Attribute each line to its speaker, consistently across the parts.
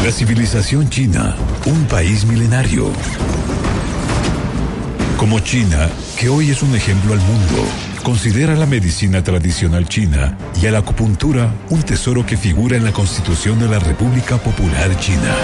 Speaker 1: La civilización china, un país milenario. Como China, que hoy es un ejemplo al mundo, considera la medicina tradicional china y a la acupuntura un tesoro que figura en la Constitución de la República Popular China.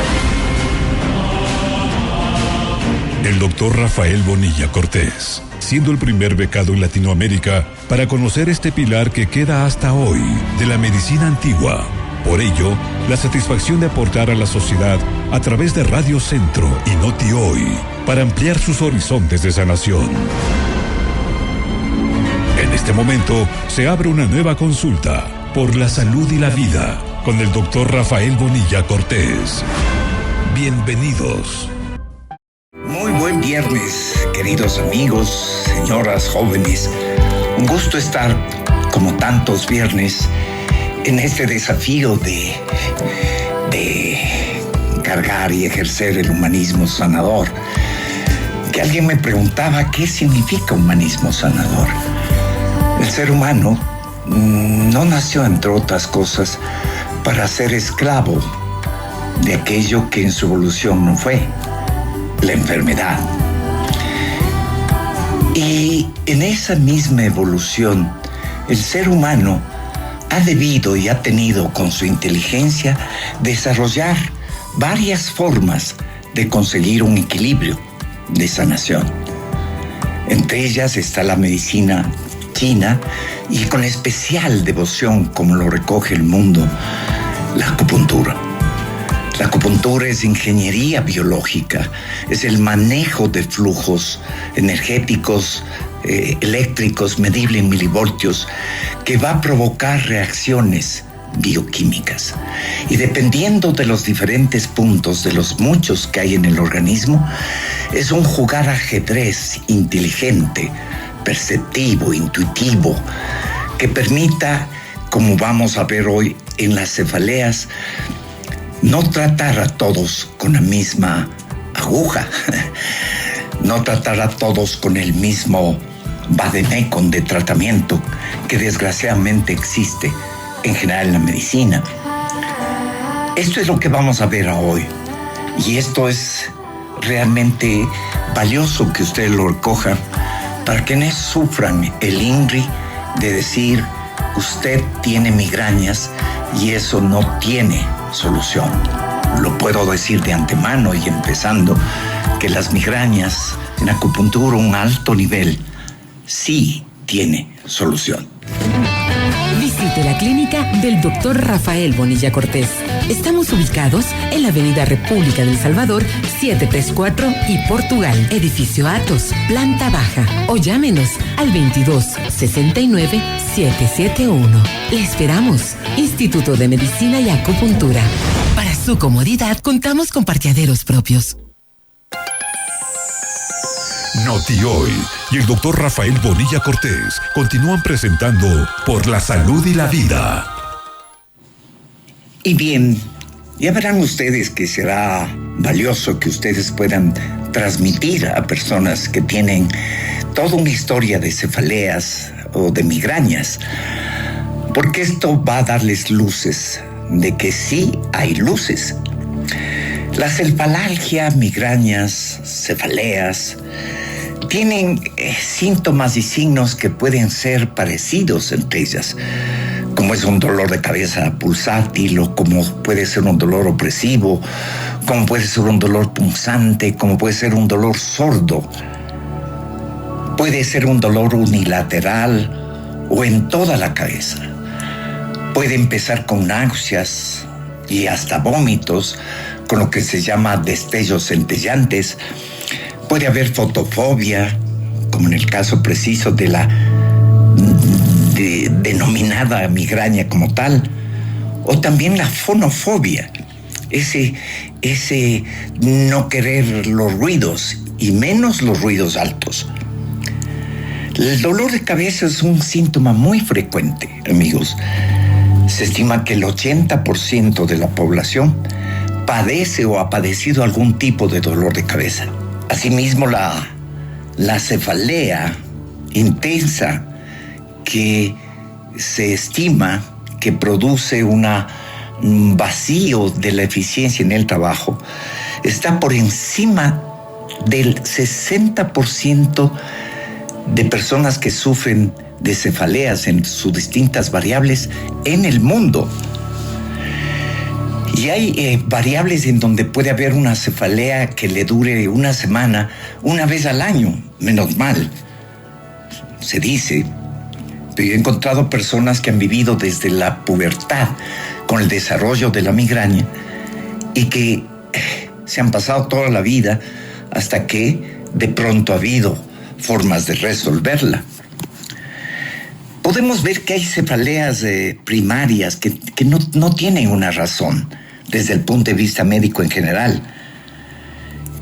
Speaker 1: El doctor Rafael Bonilla Cortés, siendo el primer becado en Latinoamérica para conocer este pilar que queda hasta hoy de la medicina antigua. Por ello, la satisfacción de aportar a la sociedad a través de Radio Centro y Noti Hoy para ampliar sus horizontes de sanación. En este momento se abre una nueva consulta por la salud y la vida con el doctor Rafael Bonilla Cortés. Bienvenidos.
Speaker 2: Muy buen viernes, queridos amigos, señoras, jóvenes. Un gusto estar, como tantos viernes, en este desafío de cargar y ejercer el humanismo sanador. Que alguien me preguntaba, ¿qué significa humanismo sanador? El ser humano no nació, entre otras cosas, para ser esclavo de aquello que en su evolución no fue, la enfermedad. Y en esa misma evolución, el ser humano ha debido y ha tenido con su inteligencia desarrollar varias formas de conseguir un equilibrio de sanación. Entre ellas está la medicina china y con especial devoción, como lo recoge el mundo, la acupuntura. La acupuntura es ingeniería biológica, es el manejo de flujos energéticos, eléctricos, medible en milivoltios, que va a provocar reacciones bioquímicas. Y dependiendo de los diferentes puntos, de los muchos que hay en el organismo, es un jugar ajedrez inteligente, perceptivo, intuitivo, que permita, como vamos a ver hoy en las cefaleas, no tratar a todos con la misma aguja, no tratar a todos con el mismo vademecum de tratamiento que desgraciadamente existe en general en la medicina. Esto es lo que vamos a ver hoy, y esto es realmente valioso que ustedes lo recojan para que no sufran el INRI de decir usted tiene migrañas y eso no tiene solución. Lo puedo decir de antemano y empezando que las migrañas en acupuntura a un alto nivel sí tiene solución.
Speaker 3: Visite la clínica del Dr. Rafael Bonilla Cortés. Estamos ubicados en la Avenida República del Salvador, 734 y Portugal, edificio Atos, planta baja. O llámenos al 22 69 771. Le esperamos. Instituto de Medicina y Acupuntura. Para su comodidad, contamos con parqueaderos propios.
Speaker 1: Noti Hoy y el doctor Rafael Bonilla Cortés continúan presentando Por la Salud y la Vida.
Speaker 2: Y bien, ya verán ustedes que será valioso que ustedes puedan transmitir a personas que tienen toda una historia de cefaleas o de migrañas, porque esto va a darles luces de que sí hay luces. La cefalgia, migrañas, cefaleas, tienen síntomas y signos que pueden ser parecidos entre ellas, como es un dolor de cabeza pulsátil, o como puede ser un dolor opresivo, como puede ser un dolor punzante, como puede ser un dolor sordo, puede ser un dolor unilateral o en toda la cabeza. Puede empezar con náuseas y hasta vómitos, con lo que se llama destellos centellantes. Puede haber fotofobia, como en el caso preciso de la denominada migraña como tal, o también la fonofobia, ese no querer los ruidos y menos los ruidos altos. El dolor de cabeza es un síntoma muy frecuente, amigos. Se estima que el 80% de la población padece o ha padecido algún tipo de dolor de cabeza. Asimismo, la cefalea intensa, que se estima que produce una vacío de la eficiencia en el trabajo está por encima del 60% de personas que sufren de cefaleas en sus distintas variables en el mundo. Y hay variables en donde puede haber una cefalea que le dure una semana, una vez al año, menos mal, se dice. Pero yo he encontrado personas que han vivido desde la pubertad con el desarrollo de la migraña y que se han pasado toda la vida hasta que de pronto ha habido formas de resolverla. Podemos ver que hay cefaleas primarias que no tienen una razón desde el punto de vista médico en general.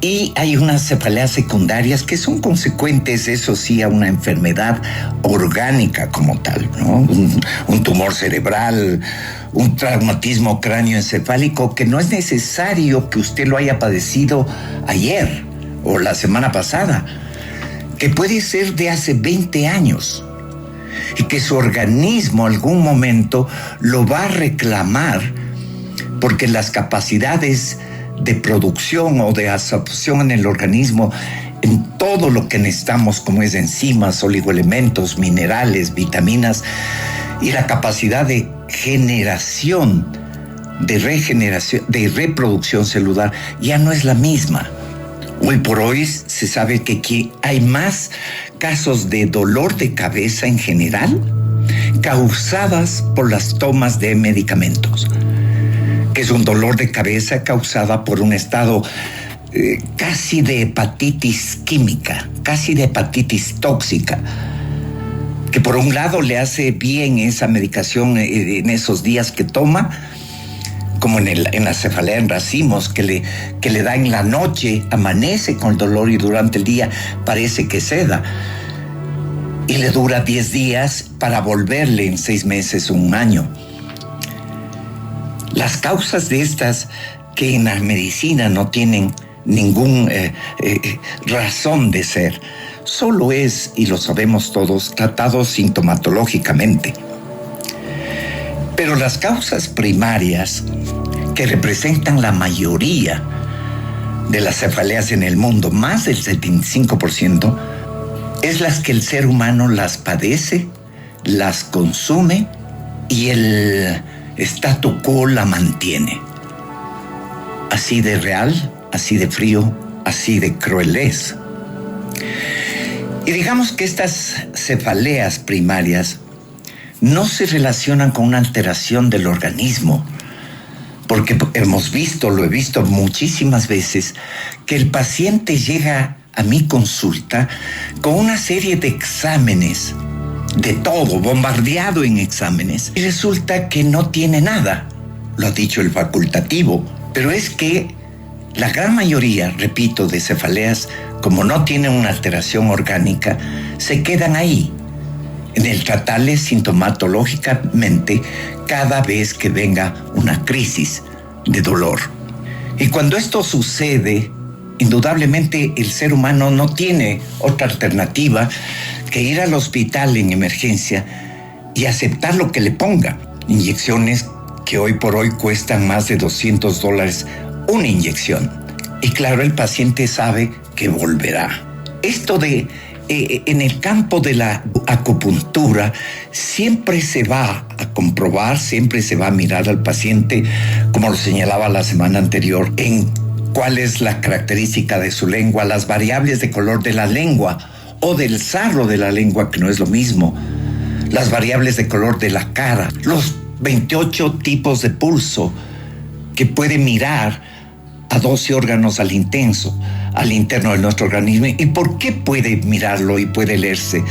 Speaker 2: Y hay unas cefaleas secundarias que son consecuentes, eso sí, a una enfermedad orgánica como tal, ¿no? Un tumor cerebral, un traumatismo cráneoencefálico que no es necesario que usted lo haya padecido ayer o la semana pasada, que puede ser de hace 20 años y que su organismo algún momento lo va a reclamar porque las capacidades de producción o de absorción en el organismo en todo lo que necesitamos, como es enzimas, oligoelementos, minerales, vitaminas, y la capacidad de generación, de regeneración, de reproducción celular, ya no es la misma. Hoy por hoy se sabe que hay más casos de dolor de cabeza en general causadas por las tomas de medicamentos, que es un dolor de cabeza causada por un estado casi de hepatitis química, casi de hepatitis tóxica, que por un lado le hace bien esa medicación en esos días que toma, como en la cefalea en racimos, que le da en la noche, amanece con el dolor y durante el día parece que ceda. Y le dura 10 días para volverle en 6 meses, un año. Las causas de estas que en la medicina no tienen ninguna razón de ser, solo es, y lo sabemos todos, tratado sintomatológicamente. Pero las causas primarias, que representan la mayoría de las cefaleas en el mundo, más del 75%, es las que el ser humano las padece, las consume y el statu quo la mantiene. Así de real, así de frío, así de cruel es. Y digamos que estas cefaleas primarias no se relacionan con una alteración del organismo, porque lo he visto muchísimas veces, que el paciente llega a mi consulta con una serie de exámenes, de todo, bombardeado en exámenes, y resulta que no tiene nada, lo ha dicho el facultativo, pero es que la gran mayoría, repito, de cefaleas, como no tienen una alteración orgánica, se quedan ahí, en el tratarles sintomatológicamente cada vez que venga una crisis de dolor. Y cuando esto sucede, indudablemente el ser humano no tiene otra alternativa que ir al hospital en emergencia y aceptar lo que le ponga. Inyecciones que hoy por hoy cuestan más de $200 una inyección. Y claro, el paciente sabe que volverá. Esto en el campo de la acupuntura siempre se va a comprobar, siempre se va a mirar al paciente, como lo señalaba la semana anterior, en cuál es la característica de su lengua, las variables de color de la lengua o del sarro de la lengua, que no es lo mismo, las variables de color de la cara, los 28 tipos de pulso que puede mirar a 12 órganos al interno de nuestro organismo. ¿Y por qué puede mirarlo y puede leerse?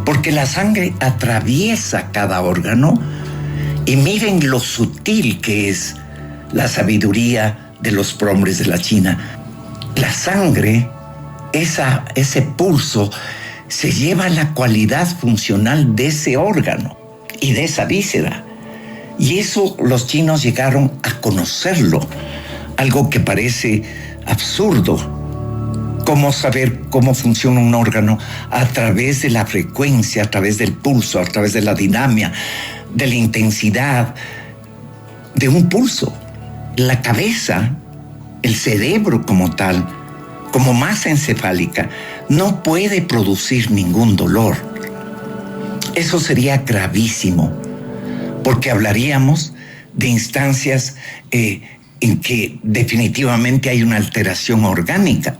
Speaker 2: Porque la sangre atraviesa cada órgano y miren lo sutil que es la sabiduría de los prohombres de la China. La sangre, ese pulso, se lleva la cualidad funcional de ese órgano y de esa víscera. Y eso los chinos llegaron a conocerlo. Algo que parece absurdo. ¿Cómo saber cómo funciona un órgano? A través de la frecuencia, a través del pulso, a través de la dinámica, de la intensidad, de un pulso. La cabeza, el cerebro como tal, como masa encefálica, no puede producir ningún dolor. Eso sería gravísimo, porque hablaríamos de instancias en que definitivamente hay una alteración orgánica.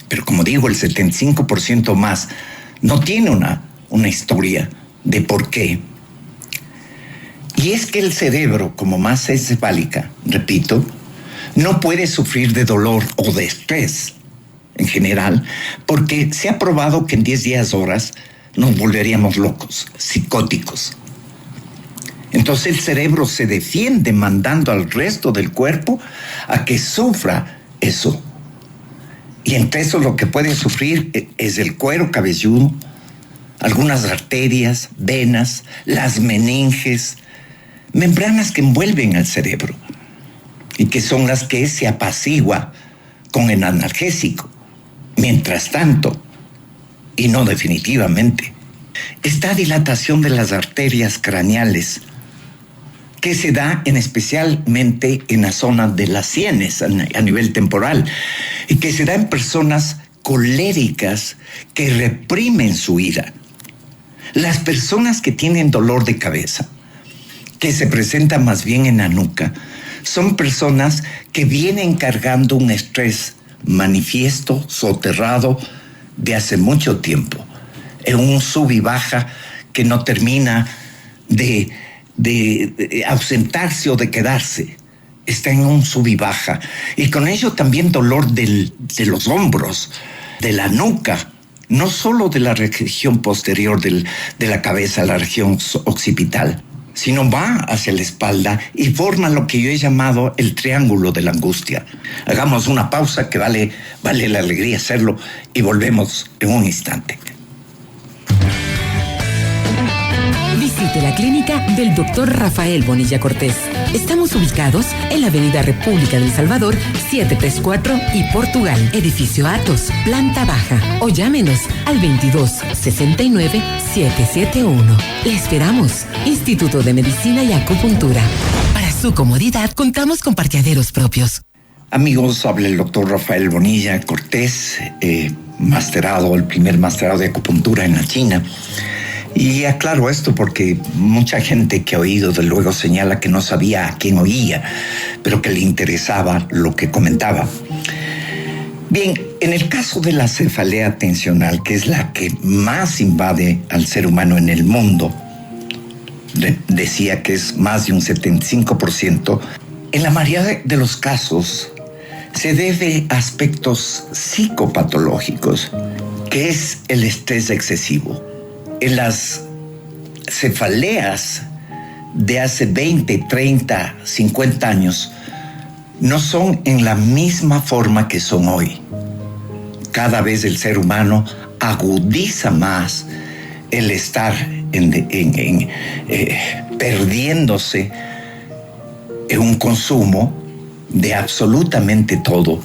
Speaker 2: Pero como digo, el 75% más no tiene una historia de por qué. Y es que el cerebro, como masa encefálica, repito, no puede sufrir de dolor o de estrés en general, porque se ha probado que en 10 días, horas, nos volveríamos locos, psicóticos. Entonces el cerebro se defiende mandando al resto del cuerpo a que sufra eso. Y entre eso lo que puede sufrir es el cuero cabelludo, algunas arterias, venas, las meninges, membranas que envuelven al cerebro y que son las que se apacigua con el analgésico. Mientras tanto, y no definitivamente, esta dilatación de las arterias craneales que se da especialmente en la zona de las sienes a nivel temporal y que se da en personas coléricas que reprimen su ira. Las personas que tienen dolor de cabeza, que se presenta más bien en la nuca, son personas que vienen cargando un estrés manifiesto, soterrado, de hace mucho tiempo, en un sub y baja que no termina de ausentarse o de quedarse. Está en un sub y baja. Y con ello también dolor de los hombros, de la nuca, no solo de la región posterior de la cabeza, la región occipital, sino va hacia la espalda y forma lo que yo he llamado el triángulo de la angustia. Hagamos una pausa que vale la alegría hacerlo y volvemos en un instante.
Speaker 3: Visite la clínica del Dr. Rafael Bonilla Cortés. Estamos ubicados en la Avenida República del Salvador, 734 y Portugal, edificio Atos, planta baja. O llámenos al 22-69-771. Le esperamos. Instituto de Medicina y Acupuntura. Para su comodidad, contamos con parqueaderos propios.
Speaker 2: Amigos, habla el doctor Rafael Bonilla Cortés, el primer masterado de acupuntura en la China. Y aclaro esto porque mucha gente que ha oído, de luego, señala que no sabía a quién oía, pero que le interesaba lo que comentaba. Bien, en el caso de la cefalea tensional, que es la que más invade al ser humano en el mundo, decía que es más de un 75%, en la mayoría de los casos se debe a aspectos psicopatológicos, que es el estrés excesivo. En las cefaleas de hace 20, 30, 50 años no son en la misma forma que son hoy. Cada vez el ser humano agudiza más el estar perdiéndose en un consumo de absolutamente todo.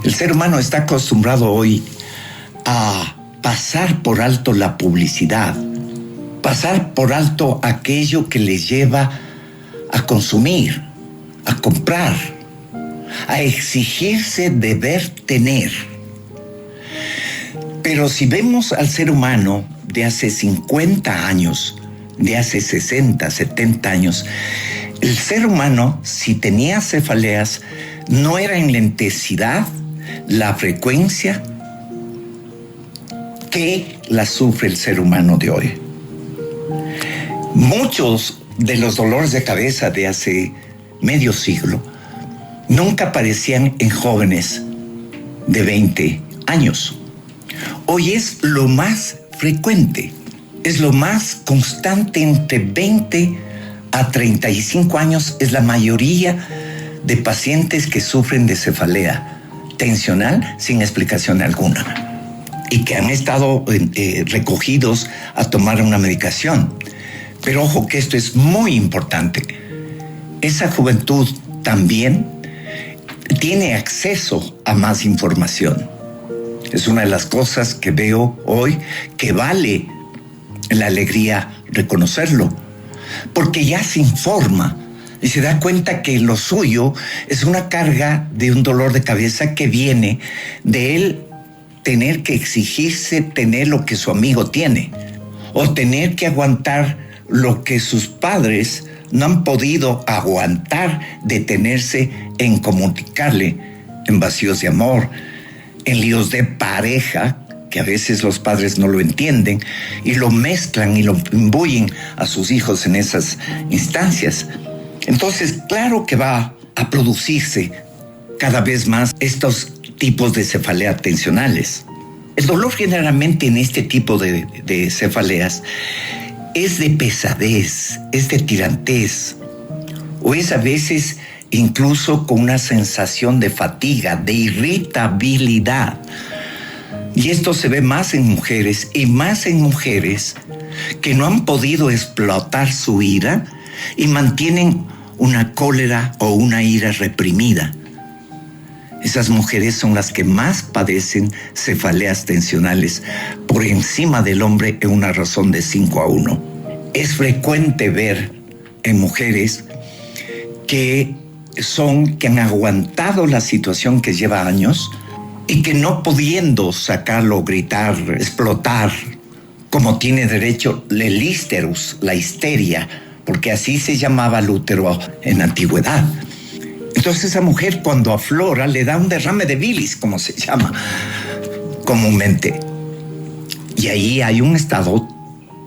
Speaker 2: El ser humano está acostumbrado hoy a pasar por alto la publicidad, pasar por alto aquello que les lleva a consumir, a comprar, a exigirse deber tener. Pero si vemos al ser humano de hace 50 años, de hace 60, 70 años, el ser humano, si tenía cefaleas, no era en la intensidad, la frecuencia que la sufre el ser humano de hoy. Muchos de los dolores de cabeza de hace medio siglo nunca aparecían en jóvenes de 20 años. Hoy es lo más frecuente, es lo más constante. Entre 20 a 35 años es la mayoría de pacientes que sufren de cefalea tensional sin explicación alguna y que han estado recogidos a tomar una medicación. Pero ojo que esto es muy importante. Esa juventud también tiene acceso a más información. Es una de las cosas que veo hoy que vale la alegría reconocerlo, porque ya se informa Y se da cuenta que lo suyo es una carga de un dolor de cabeza que viene de él tener que exigirse tener lo que su amigo tiene, o tener que aguantar lo que sus padres no han podido aguantar, detenerse en comunicarle, en vacíos de amor, en líos de pareja, que a veces los padres no lo entienden y lo mezclan y lo imbuyen a sus hijos en esas instancias. Entonces, claro que va a producirse cada vez más estos tipos de cefaleas tensionales. El dolor generalmente en este tipo de cefaleas es de pesadez, es de tirantez, o es a veces incluso con una sensación de fatiga, de irritabilidad. Y esto se ve más en mujeres y más en mujeres que no han podido explotar su ira y mantienen una cólera o una ira reprimida. Esas mujeres son las que más padecen cefaleas tensionales por encima del hombre en una razón de 5-1. Es frecuente ver en mujeres que han aguantado la situación que lleva años y que no pudiendo sacarlo, gritar, explotar, como tiene derecho el histerus, la histeria, porque así se llamaba el útero en antigüedad. Entonces esa mujer cuando aflora le da un derrame de bilis, como se llama comúnmente. Y ahí hay un estado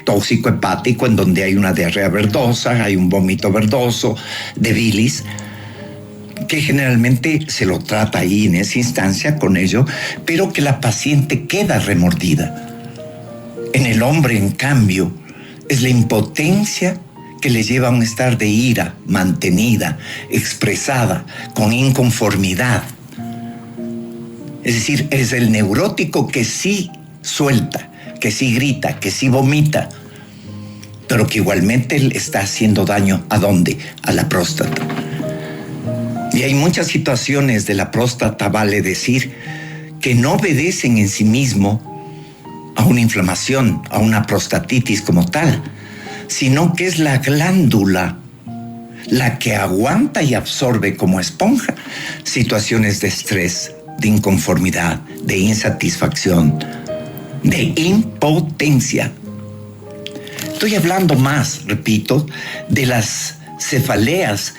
Speaker 2: tóxico hepático en donde hay una diarrea verdosa, hay un vómito verdoso de bilis, que generalmente se lo trata ahí en esa instancia con ello, pero que la paciente queda remordida. En el hombre, en cambio, es la impotencia que le lleva a un estar de ira mantenida, expresada, con inconformidad. Es decir, es el neurótico que sí suelta, que sí grita, que sí vomita, pero que igualmente le está haciendo daño. ¿A dónde? A la próstata. Y hay muchas situaciones de la próstata, vale decir, que no obedecen en sí mismo a una inflamación, a una prostatitis como tal, sino que es la glándula la que aguanta y absorbe como esponja situaciones de estrés, de inconformidad, de insatisfacción, de impotencia. Estoy hablando más, repito, de las cefaleas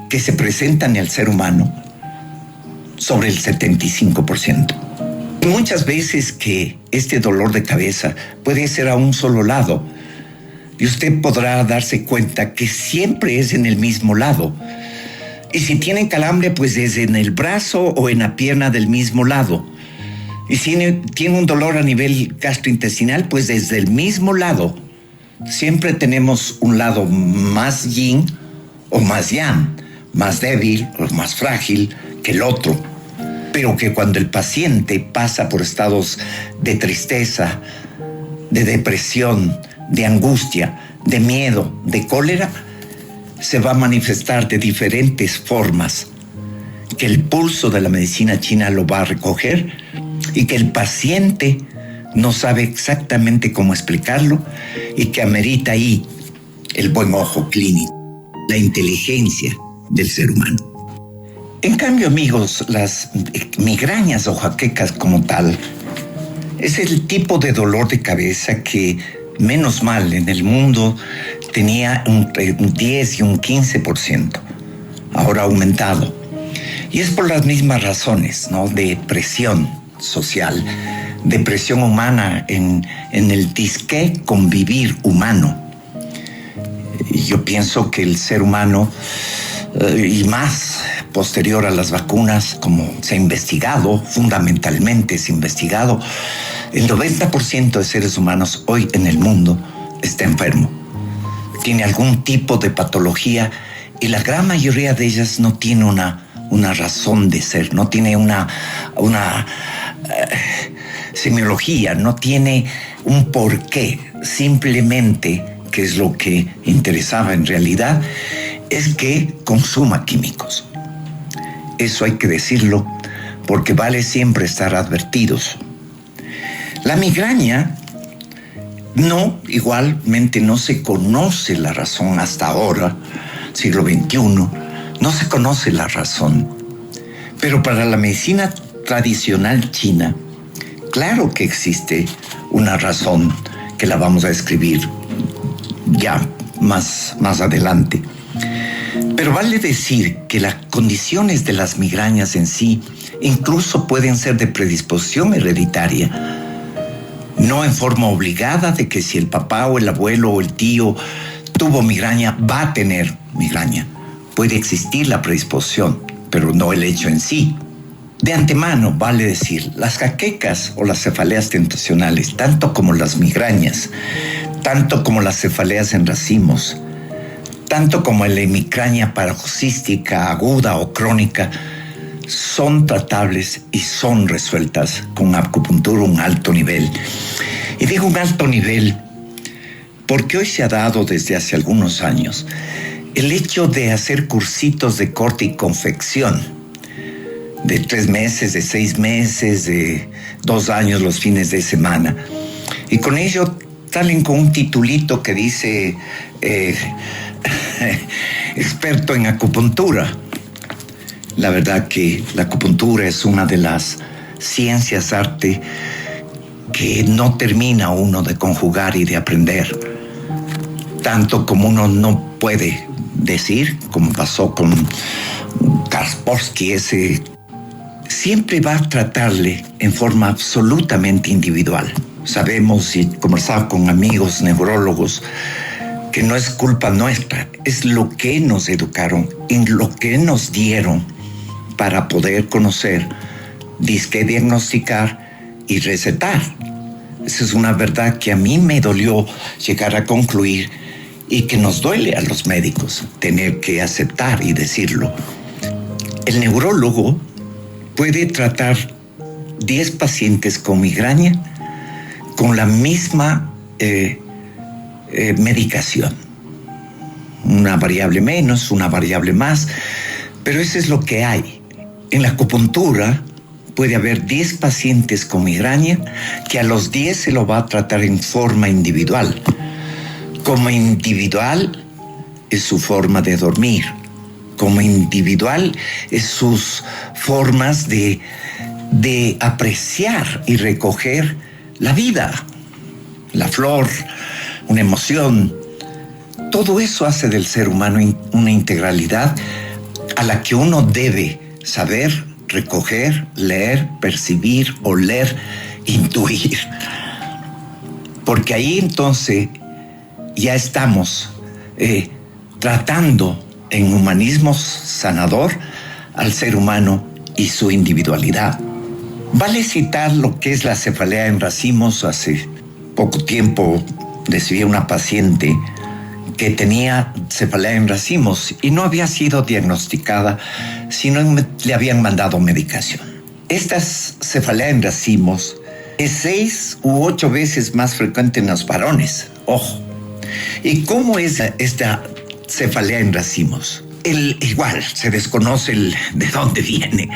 Speaker 2: que se presentan en el ser humano, sobre el 75%. Muchas veces que este dolor de cabeza puede ser a un solo lado, y usted podrá darse cuenta que siempre es en el mismo lado. Y si tiene calambre, pues es en el brazo o en la pierna del mismo lado. Y si tiene un dolor a nivel gastrointestinal, pues desde el mismo lado. Siempre tenemos un lado más yin o más yang, más débil o más frágil que el otro. Pero que cuando el paciente pasa por estados de tristeza, de depresión, de angustia, de miedo, de cólera, se va a manifestar de diferentes formas, que el pulso de la medicina china lo va a recoger y que el paciente no sabe exactamente cómo explicarlo y que amerita ahí el buen ojo clínico, la inteligencia del ser humano. En cambio, amigos, las migrañas o jaquecas como tal es el tipo de dolor de cabeza que, menos mal, en el mundo tenía un 10 y un 15%. Ahora ha aumentado. Y es por las mismas razones, ¿no? De presión social, de presión humana en el disque convivir humano. Yo pienso que el ser humano, y más posterior a las vacunas, como se ha investigado, fundamentalmente se ha investigado, el 90% de seres humanos hoy en el mundo está enfermo. Tiene algún tipo de patología y la gran mayoría de ellas no tiene una razón de ser, no tiene una semiología, no tiene un porqué. Simplemente, que es lo que interesaba en realidad, es que consuma químicos. Eso hay que decirlo porque vale siempre estar advertidos. La migraña, igualmente no se conoce la razón hasta ahora siglo XXI, no se conoce la razón. Pero para la medicina tradicional china, claro que existe una razón que la vamos a describir ya más adelante. Pero vale decir que las condiciones de las migrañas en sí incluso pueden ser de predisposición hereditaria, no en forma obligada de que si el papá o el abuelo o el tío tuvo migraña, va a tener migraña. Puede existir la predisposición, pero no el hecho en sí. De antemano, vale decir, las jaquecas o las cefaleas tentacionales, tanto como las migrañas, tanto como las cefaleas en racimos, tanto como la hemicrania paroxística aguda o crónica, son tratables y son resueltas con acupuntura a un alto nivel. Y digo un alto nivel porque hoy se ha dado desde hace algunos años el hecho de hacer cursitos de corte y confección de 3 meses, de 6 meses, de 2 años los fines de semana. Y con ello salen con un titulito que dice experto en acupuntura. La verdad que la acupuntura es una de las ciencias arte que no termina uno de conjugar y de aprender. Tanto como uno no puede decir, como pasó con Kaspersky, siempre va a tratarle en forma absolutamente individual. Sabemos y conversamos con amigos neurólogos que no es culpa nuestra, es lo que nos educaron, en lo que nos dieron para poder conocer, disque diagnosticar y recetar. Esa es una verdad que a mí me dolió llegar a concluir y que nos duele a los médicos tener que aceptar y decirlo. El neurólogo puede tratar 10 pacientes con migraña con la misma medicación. Una variable menos, una variable más, pero eso es lo que hay. En la acupuntura puede haber 10 pacientes con migraña que a los 10 se lo va a tratar en forma individual. Como individual es su forma de dormir. Como individual es sus formas de apreciar y recoger la vida, la flor, una emoción. Todo eso hace del ser humano una integralidad a la que uno debe saber, recoger, leer, percibir, oler, intuir. Porque ahí entonces ya estamos tratando en humanismo sanador al ser humano y su individualidad. Vale citar lo que es la cefalea en racimos. Hace poco tiempo recibí una paciente que tenía cefalea en racimos y no había sido diagnosticada, sino le habían mandado medicación. Esta cefalea en racimos es 6 u 8 veces más frecuente en los varones. Ojo. ¿Y cómo es esta cefalea en racimos? Igual, se desconoce de dónde viene.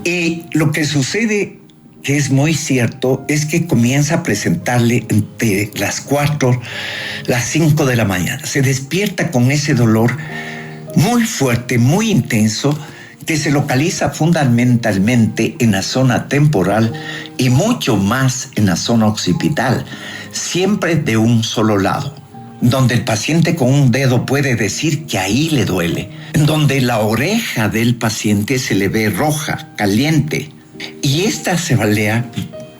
Speaker 2: Y lo que sucede, que es muy cierto, es que comienza a presentarle entre las 4, las 5 de la mañana. Se despierta con ese dolor muy fuerte, muy intenso, que se localiza fundamentalmente en la zona temporal y mucho más en la zona occipital, siempre de un solo lado, donde el paciente con un dedo puede decir que ahí le duele, donde la oreja del paciente se le ve roja, caliente. Y esta cefalea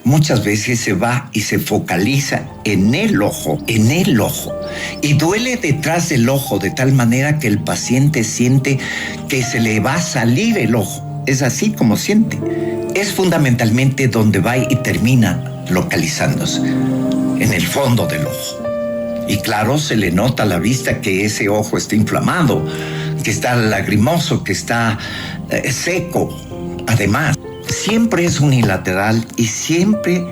Speaker 2: muchas veces se va y se focaliza en el ojo, y duele detrás del ojo de tal manera que el paciente siente que se le va a salir el ojo. Es así como siente. Es fundamentalmente donde va y termina localizándose, en el fondo del ojo. Y claro, se le nota a la vista que ese ojo está inflamado, que está lagrimoso, que está seco. Además, siempre es unilateral y siempre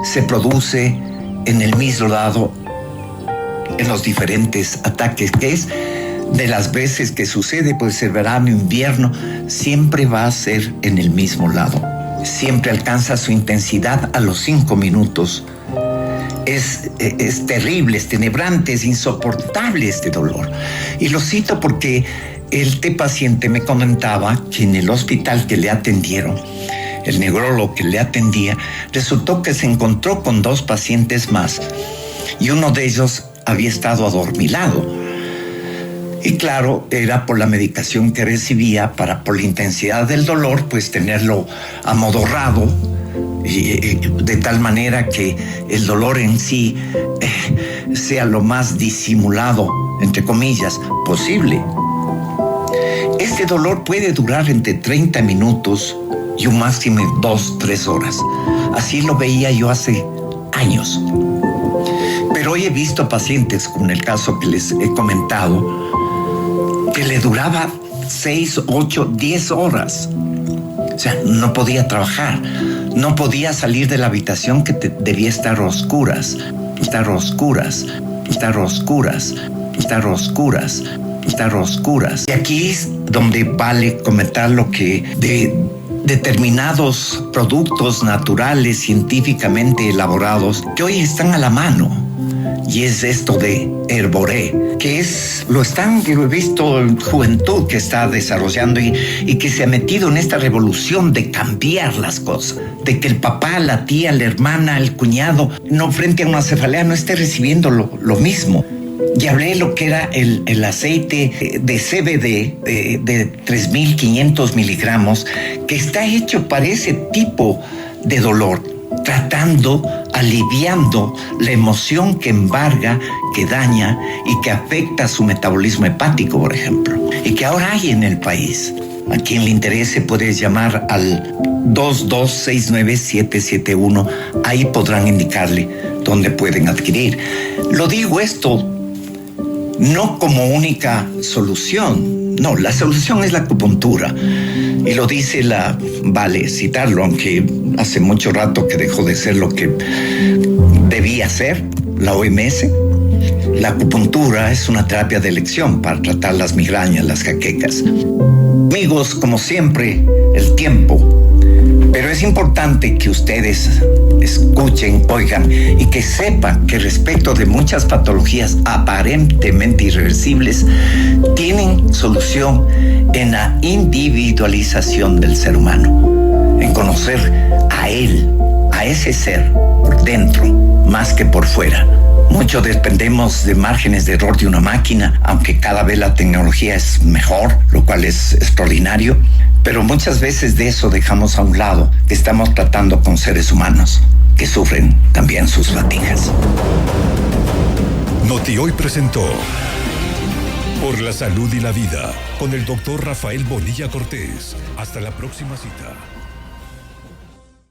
Speaker 2: se produce en el mismo lado en los diferentes ataques, que es de las veces que sucede, puede ser verano, invierno, siempre va a ser en el mismo lado. Siempre alcanza su intensidad a los 5 minutos Es terrible, es tenebrante, es insoportable este dolor. Y lo cito porque este paciente me comentaba que en el hospital que le atendieron, el neurólogo que le atendía, resultó que se encontró con 2 pacientes más y uno de ellos había estado adormilado. Y claro, era por la medicación que recibía para, por la intensidad del dolor, pues tenerlo amodorrado, y de tal manera que el dolor en sí sea lo más disimulado, entre comillas, posible. Este dolor puede durar entre 30 minutos y un máximo de 2-3 horas. Así lo veía yo hace años. Pero hoy he visto pacientes, como en el caso que les he comentado, que le duraba 6, 8, 10 horas. O sea, no podía trabajar, no podía salir de la habitación que debía estar a oscuras, estar a oscuras, estar a oscuras, estar a oscuras, estar a oscuras. Y aquí es donde vale comentar lo que de determinados productos naturales científicamente elaborados que hoy están a la mano. Y es esto de Herboré, que lo he visto en juventud que está desarrollando y que se ha metido en esta revolución de cambiar las cosas, de que el papá, la tía, la hermana, el cuñado, no frente a una cefalea no esté recibiendo lo mismo. Y hablé de lo que era el aceite de CBD de 3.500 miligramos, que está hecho para ese tipo de dolor, tratando, aliviando la emoción que embarga, que daña y que afecta su metabolismo hepático, por ejemplo. Y que ahora hay en el país. A quien le interese puede llamar al 2269771. Ahí podrán indicarle dónde pueden adquirir. Lo digo esto no como única solución. No, la solución es la acupuntura. Y lo dice vale citarlo, aunque hace mucho rato que dejó de ser lo que debía ser, la OMS. La acupuntura es una terapia de elección para tratar las migrañas, las jaquecas. Amigos, como siempre, el tiempo. Pero es importante que ustedes escuchen, oigan y que sepan que respecto de muchas patologías aparentemente irreversibles, tienen solución en la individualización del ser humano, en conocer a él, a ese ser por dentro, más que por fuera. Mucho dependemos de márgenes de error de una máquina, aunque cada vez la tecnología es mejor, lo cual es extraordinario. Pero muchas veces de eso dejamos a un lado que estamos tratando con seres humanos que sufren también sus fatigas.
Speaker 1: NotiHoy presentó Por la Salud y la Vida con el Dr. Rafael Bonilla Cortés. Hasta la próxima cita.